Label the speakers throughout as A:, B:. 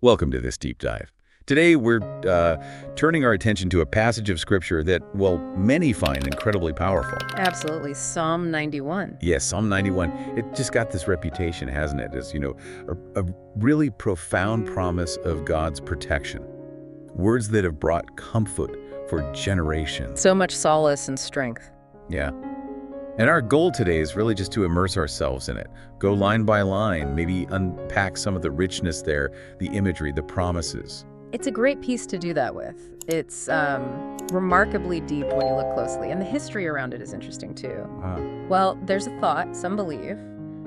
A: Welcome to this deep dive. Today we're turning our attention to a passage of Scripture that, well, many find incredibly powerful.
B: Absolutely. Psalm 91.
A: Yes, Psalm 91. It just got this reputation, hasn't it? As, a really profound promise of God's protection. Words that have brought comfort for generations.
B: So much solace and strength.
A: Yeah. And our goal today is really just to immerse ourselves in it. Go line by line, maybe unpack some of the richness there, the imagery, the promises.
B: It's a great piece to do that with. It's remarkably deep when you look closely, and the history around it is interesting too. Well, there's a thought, some believe,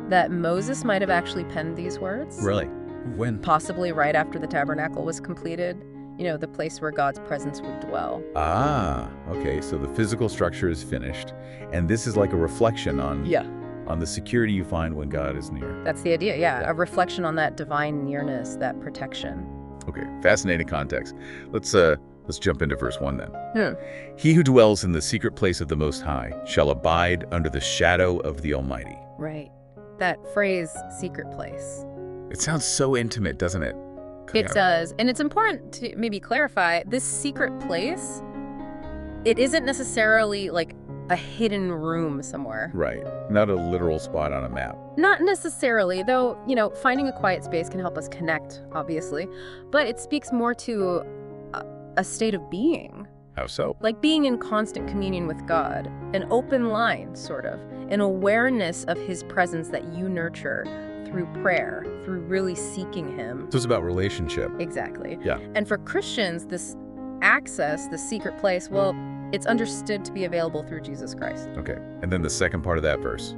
B: that Moses might have actually penned these words.
A: Really? When?
B: Possibly right after the tabernacle was completed. You know, the place where God's presence would dwell.
A: Okay, so the physical structure is finished, and this is like a reflection on the security you find when God is near.
B: That's the idea, yeah. A reflection on that divine nearness, that protection.
A: Okay, fascinating context. Let's jump into verse 1 then.
B: Hmm.
A: He who dwells in the secret place of the Most High shall abide under the shadow of the Almighty.
B: Right. That phrase, secret place.
A: It sounds so intimate, doesn't it?
B: It does. And it's important to maybe clarify, this secret place, it isn't necessarily like a hidden room somewhere.
A: Right. Not a literal spot on a map.
B: Not necessarily, though, finding a quiet space can help us connect, obviously. But it speaks more to a state of being.
A: How so?
B: Like being in constant communion with God, an open line, sort of, an awareness of His presence that you nurture through prayer, through really seeking Him.
A: So it's about relationship.
B: Exactly.
A: Yeah.
B: And for Christians, this access, this secret place, well, it's understood to be available through Jesus Christ.
A: Okay. And then the second part of that verse,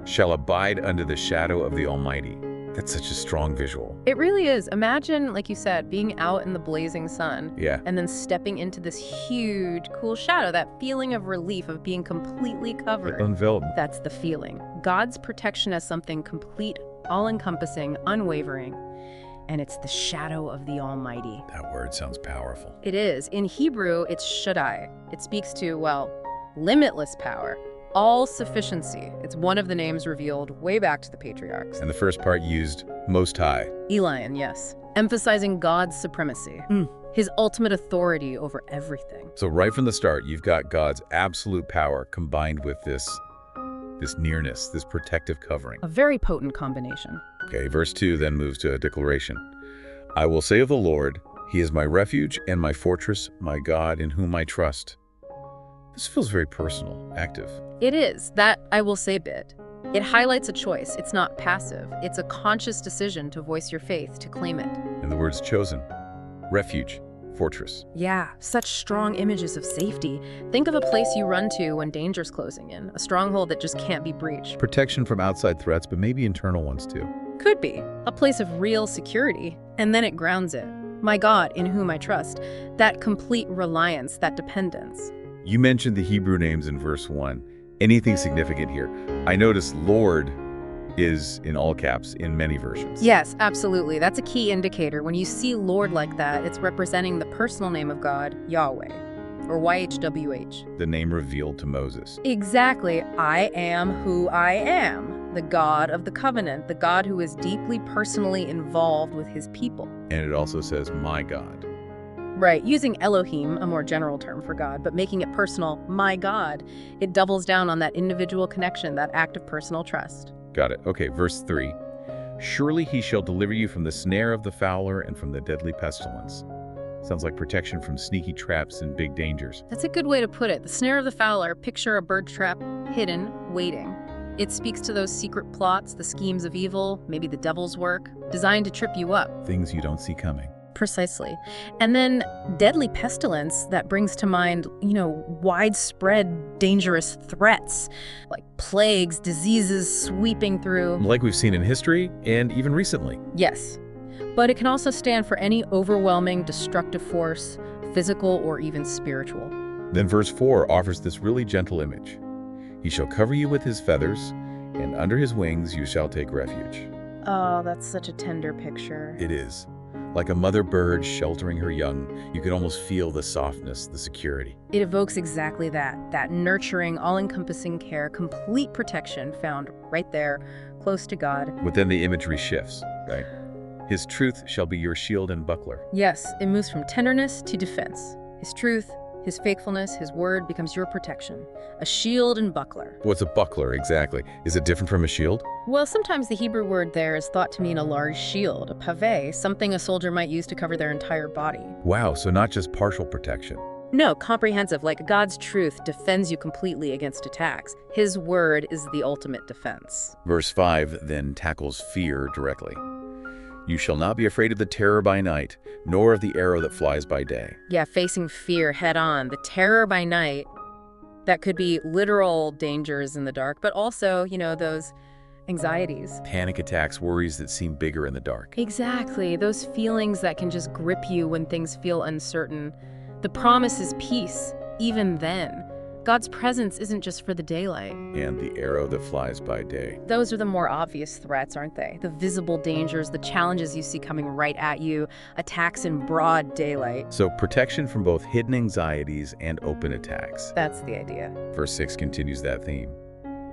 A: shall abide under the shadow of the Almighty. That's such a strong visual.
B: It really is. Imagine, like you said, being out in the blazing sun.
A: Yeah.
B: And then stepping into this huge, cool shadow, that feeling of relief of being completely covered.
A: Enveloped.
B: That's the feeling. God's protection as something complete, all-encompassing, unwavering. And it's the shadow of the Almighty.
A: That word sounds powerful.
B: It is. In Hebrew, it's Shaddai. It speaks to, well, limitless power, all sufficiency. It's one of the names revealed way back to the patriarchs.
A: And the first part used Most High.
B: Elion, yes. Emphasizing God's supremacy, His ultimate authority over everything.
A: So right from the start, you've got God's absolute power combined with this nearness, this protective covering.
B: A very potent combination.
A: Okay, verse 2 then moves to a declaration. I will say of the Lord, He is my refuge and my fortress, my God in whom I trust. This feels very personal, active.
B: It is. That I will say bit. It highlights a choice. It's not passive. It's a conscious decision to voice your faith, to claim it.
A: And the word's chosen. Refuge, fortress.
B: Yeah, such strong images of safety. Think of a place you run to when danger's closing in, a stronghold that just can't be breached.
A: Protection from outside threats, but maybe internal ones too.
B: Could be. A place of real security, and then it grounds it. My God, in whom I trust. That complete reliance, that dependence.
A: You mentioned the Hebrew names in verse 1. Anything significant here? I noticed Lord is in all caps in many versions.
B: Yes, absolutely. That's a key indicator. When you see Lord like that, it's representing the personal name of God, Yahweh, or YHWH.
A: The name revealed to Moses.
B: Exactly. I am who I am, the God of the covenant, the God who is deeply personally involved with His people.
A: And it also says, my God.
B: Right, using Elohim, a more general term for God, but making it personal, my God, it doubles down on that individual connection, that act of personal trust.
A: Got it. Okay, verse 3. Surely He shall deliver you from the snare of the fowler and from the deadly pestilence. Sounds like protection from sneaky traps and big dangers.
B: That's a good way to put it. The snare of the fowler, picture a bird trap, hidden, waiting. It speaks to those secret plots, the schemes of evil, maybe the devil's work, designed to trip you up.
A: Things you don't see coming.
B: Precisely. And then deadly pestilence, that brings to mind, widespread dangerous threats, like plagues, diseases sweeping through.
A: Like we've seen in history and even recently.
B: Yes. But it can also stand for any overwhelming destructive force, physical or even spiritual.
A: Then verse 4 offers this really gentle image. He shall cover you with His feathers, and under His wings you shall take refuge.
B: Oh, that's such a tender picture.
A: It is. Like a mother bird sheltering her young, you can almost feel the softness, the security.
B: It evokes exactly that nurturing, all-encompassing care, complete protection found right there, close to God.
A: But then the imagery shifts, right? His truth shall be your shield and buckler.
B: Yes, it moves from tenderness to defense. His truth, his faithfulness, his word becomes your protection. A shield and buckler.
A: What's a buckler exactly? Is it different from a shield?
B: Well, sometimes the Hebrew word there is thought to mean a large shield, a paveh, something a soldier might use to cover their entire body.
A: Wow, so not just partial protection.
B: No, comprehensive, like God's truth defends you completely against attacks. His word is the ultimate defense.
A: Verse 5 then tackles fear directly. You shall not be afraid of the terror by night, nor of the arrow that flies by day.
B: Yeah, facing fear head on. The terror by night, that could be literal dangers in the dark, but also, those anxieties.
A: Panic attacks, worries that seem bigger in the dark.
B: Exactly, those feelings that can just grip you when things feel uncertain. The promise is peace, even then. God's presence isn't just for the daylight.
A: And the arrow that flies by day.
B: Those are the more obvious threats, aren't they? The visible dangers, the challenges you see coming right at you, attacks in broad daylight.
A: So protection from both hidden anxieties and open attacks.
B: That's the idea.
A: Verse 6 continues that theme.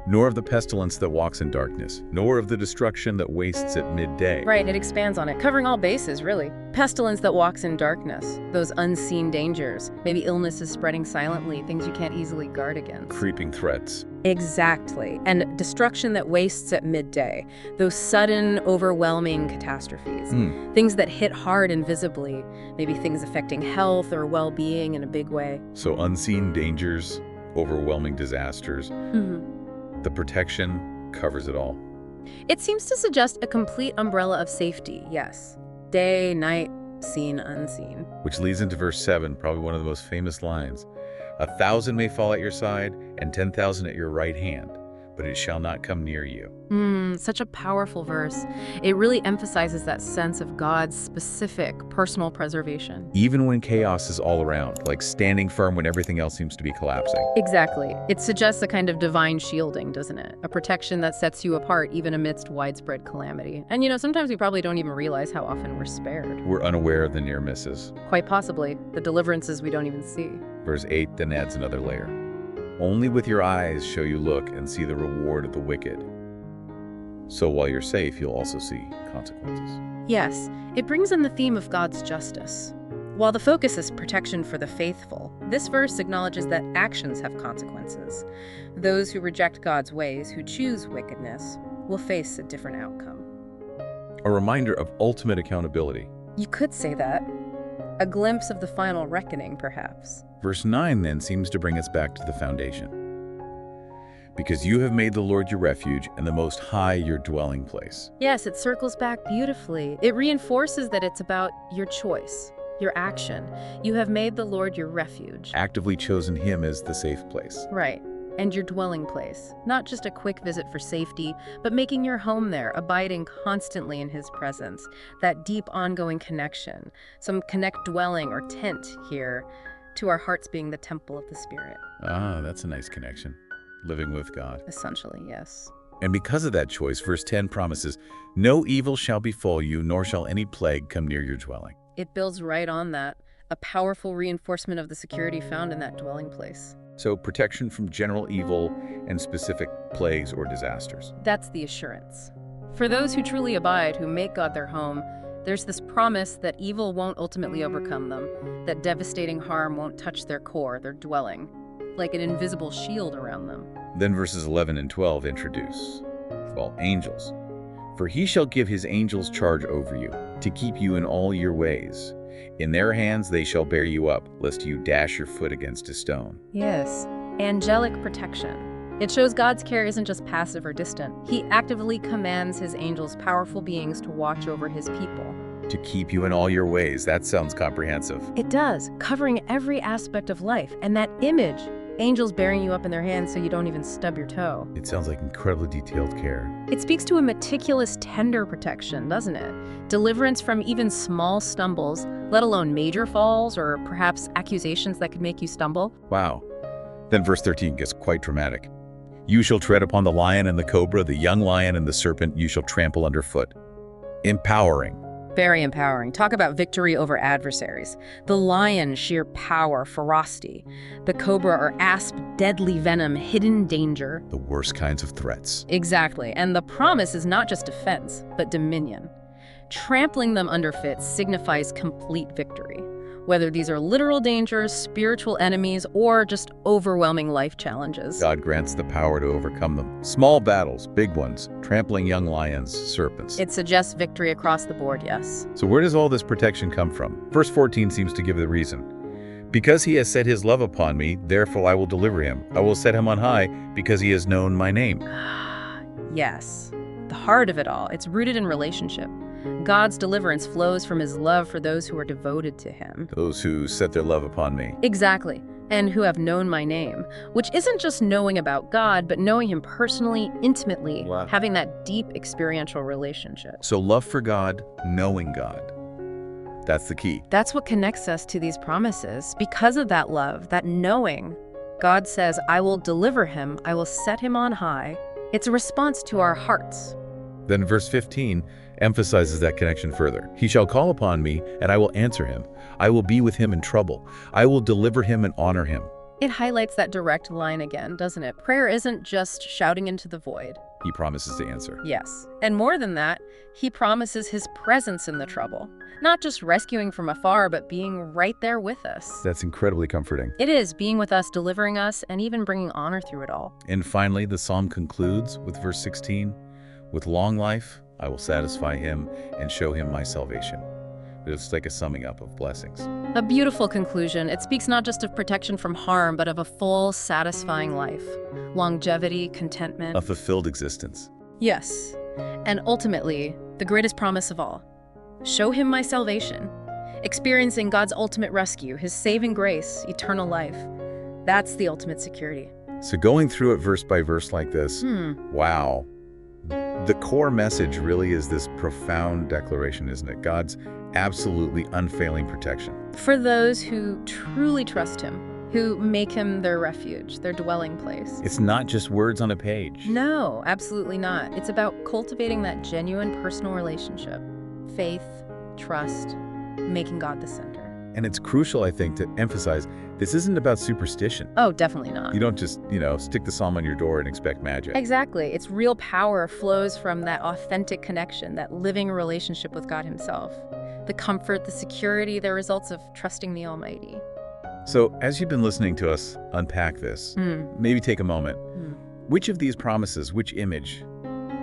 A: Nor of the pestilence that walks in darkness, nor of the destruction that wastes at midday.
B: Right, it expands on it, covering all bases, really. Pestilence that walks in darkness, those unseen dangers, maybe illnesses spreading silently, things you can't easily guard against.
A: Creeping threats.
B: Exactly, and destruction that wastes at midday, those sudden, overwhelming catastrophes. Things that hit hard invisibly, maybe things affecting health or well-being in a big way.
A: So unseen dangers, overwhelming disasters. The protection covers it all.
B: It seems to suggest a complete umbrella of safety, yes. Day, night, seen, unseen.
A: Which leads into verse 7, probably one of the most famous lines. 1,000 may fall at your side, and 10,000 at your right hand, but it shall not come near you.
B: Such a powerful verse. It really emphasizes that sense of God's specific personal preservation.
A: Even when chaos is all around, like standing firm when everything else seems to be collapsing.
B: Exactly. It suggests a kind of divine shielding, doesn't it? A protection that sets you apart even amidst widespread calamity. And sometimes we probably don't even realize how often we're spared.
A: We're unaware of the near misses.
B: Quite possibly. The deliverances we don't even see.
A: Verse 8 then adds another layer. Only with your eyes shall you look and see the reward of the wicked. So while you're safe, you'll also see consequences.
B: Yes, it brings in the theme of God's justice. While the focus is protection for the faithful, this verse acknowledges that actions have consequences. Those who reject God's ways, who choose wickedness, will face a different outcome.
A: A reminder of ultimate accountability.
B: You could say that. A glimpse of the final reckoning, perhaps.
A: Verse 9 then seems to bring us back to the foundation. Because you have made the Lord your refuge and the Most High your dwelling place.
B: Yes, it circles back beautifully. It reinforces that it's about your choice, your action. You have made the Lord your refuge.
A: Actively chosen Him as the safe place.
B: Right. And your dwelling place. Not just a quick visit for safety, but making your home there, abiding constantly in His presence. That deep ongoing connection. Some connect dwelling or tent here to our hearts being the temple of the Spirit.
A: Ah, that's a nice connection. Living with God.
B: Essentially, yes.
A: And because of that choice, verse 10 promises, no evil shall befall you, nor shall any plague come near your dwelling.
B: It builds right on that, a powerful reinforcement of the security found in that dwelling place.
A: So protection from general evil and specific plagues or disasters.
B: That's the assurance. For those who truly abide, who make God their home, there's this promise that evil won't ultimately overcome them, that devastating harm won't touch their core, their dwelling, like an invisible shield around them.
A: Then verses 11 and 12 introduce, angels. For he shall give his angels charge over you, to keep you in all your ways. In their hands they shall bear you up, lest you dash your foot against a stone.
B: Yes, angelic protection. It shows God's care isn't just passive or distant. He actively commands his angels, powerful beings, to watch over his people.
A: To keep you in all your ways. That sounds comprehensive.
B: It does, covering every aspect of life. And that image, angels bearing you up in their hands so you don't even stub your toe.
A: It sounds like incredibly detailed care.
B: It speaks to a meticulous, tender protection, doesn't it? Deliverance from even small stumbles, let alone major falls or perhaps accusations that could make you stumble.
A: Wow. Then verse 13 gets quite dramatic. You shall tread upon the lion and the cobra, the young lion and the serpent you shall trample underfoot. Empowering.
B: Very empowering. Talk about victory over adversaries. The lion, sheer power, ferocity. The cobra or asp, deadly venom, hidden danger.
A: The worst kinds of threats.
B: Exactly. And the promise is not just defense, but dominion. Trampling them underfoot signifies complete victory, whether these are literal dangers, spiritual enemies, or just overwhelming life challenges.
A: God grants the power to overcome them. Small battles, big ones, trampling young lions, serpents.
B: It suggests victory across the board, yes.
A: So where does all this protection come from? Verse 14 seems to give the reason. Because he has set his love upon me, therefore I will deliver him. I will set him on high because he has known my name.
B: Yes. The heart of it all, it's rooted in relationship. God's deliverance flows from his love for those who are devoted to him.
A: Those who set their love upon me.
B: Exactly. And who have known my name, which isn't just knowing about God, but knowing him personally, intimately,
A: Wow.
B: having that deep experiential relationship.
A: So love for God, knowing God. That's the key.
B: That's what connects us to these promises. Because of that love, that knowing, God says, I will deliver him, I will set him on high. It's a response to our hearts.
A: Then verse 15 emphasizes that connection further. He shall call upon me, and I will answer him. I will be with him in trouble. I will deliver him and honor him.
B: It highlights that direct line again, doesn't it? Prayer isn't just shouting into the void.
A: He promises to answer.
B: Yes. And more than that, he promises his presence in the trouble. Not just rescuing from afar, but being right there with us.
A: That's incredibly comforting.
B: It is, being with us, delivering us, and even bringing honor through it all.
A: And finally, the psalm concludes with verse 16. With long life, I will satisfy him and show him my salvation. It's like a summing up of blessings.
B: A beautiful conclusion. It speaks not just of protection from harm, but of a full, satisfying life. Longevity, contentment.
A: A fulfilled existence.
B: Yes. And ultimately, the greatest promise of all. Show him my salvation. Experiencing God's ultimate rescue, his saving grace, eternal life. That's the ultimate security.
A: So going through it verse by verse like this, wow. The core message really is this profound declaration, isn't it? God's absolutely unfailing protection.
B: For those who truly trust him, who make him their refuge, their dwelling place.
A: It's not just words on a page.
B: No, absolutely not. It's about cultivating that genuine personal relationship. Faith, trust, making God the center.
A: And it's crucial, I think, to emphasize this isn't about superstition.
B: Oh, definitely not.
A: You don't just, stick the psalm on your door and expect magic.
B: Exactly. Its real power flows from that authentic connection, that living relationship with God himself. The comfort, the security, the results of trusting the Almighty.
A: So as you've been listening to us unpack this, maybe take a moment. Which of these promises, which image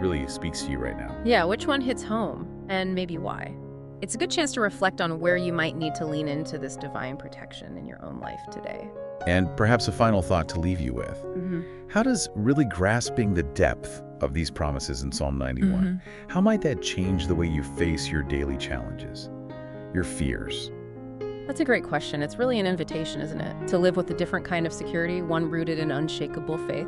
A: really speaks to you right now?
B: Yeah, which one hits home, and maybe why? It's a good chance to reflect on where you might need to lean into this divine protection in your own life today.
A: And perhaps a final thought to leave you with. How does really grasping the depth of these promises in Psalm 91, how might that change the way you face your daily challenges, your fears?
B: That's a great question. It's really an invitation, isn't it? To live with a different kind of security, one rooted in unshakable faith.